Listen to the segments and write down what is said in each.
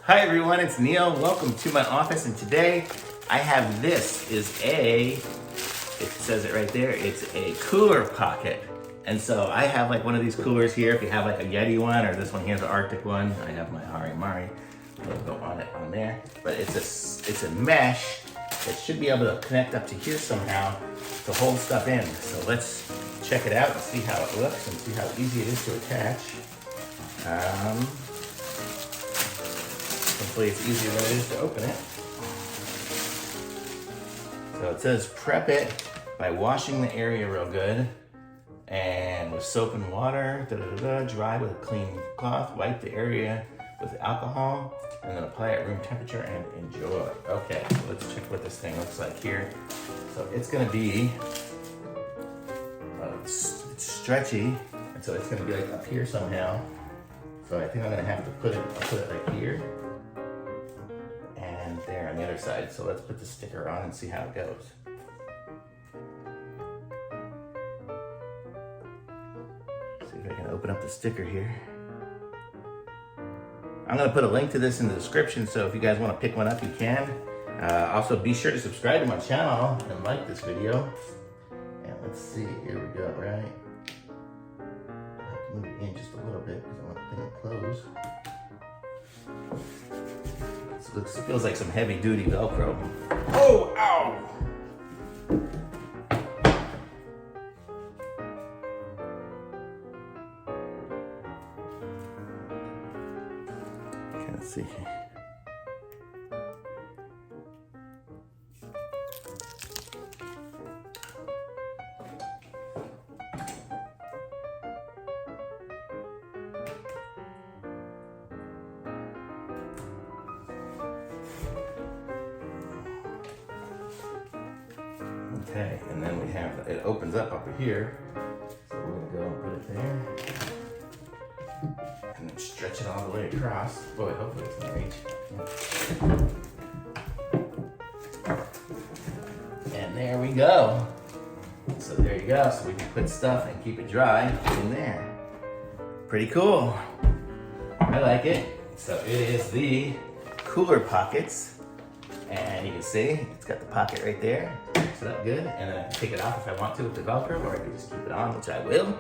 Hi everyone, it's Neil. Welcome to my office, and today I have it says it right there, it's a cooler pocket. And so I have like one of these coolers here. If you have like a Yeti one, or this one here, the Arctic one, I have my Mari logo on it on there. But it's a mesh that should be able to connect up to here somehow to hold stuff in. So let's check it out and see how it looks and see how easy it is to attach. Hopefully it's easier than it is to open it. So it says prep it by washing the area real good and with soap and water, dry with a clean cloth, wipe the area with alcohol, and then apply at room temperature and enjoy. Okay, so let's check what this thing looks like here. So it's gonna be, it's stretchy, and so it's gonna be like up here somehow. So I think I'm gonna have to put it like here and there on the other side. So let's put the sticker on and see how it goes. See if I can open up the sticker here. I'm gonna put a link to this in the description, so if you guys wanna pick one up, you can. Also, be sure to subscribe to my channel and like this video. And let's see, here we go, right? I have to move it in just a little bit because I want the thing to close. It feels like some heavy duty Velcro. Oh, ow! Can't see. Okay, and then we have, it opens up here. So we're gonna go and put it there. And then stretch it all the way across. Boy, hopefully it's gonna reach. And there we go. So there you go. So we can put stuff and keep it dry in there. Pretty cool. I like it. So it is the cooler pockets. And you can see, it's got the pocket right there. It up good, and then I can take it off if I want to with the Velcro, or I can just keep it on, which I will.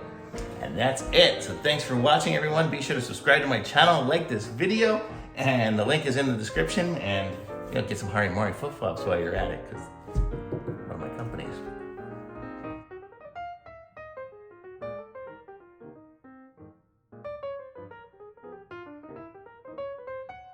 And that's it. So thanks for watching, everyone. Be sure to subscribe to my channel, like this video, and the link is in the description. And get some Mari flip-flops while you're at it, because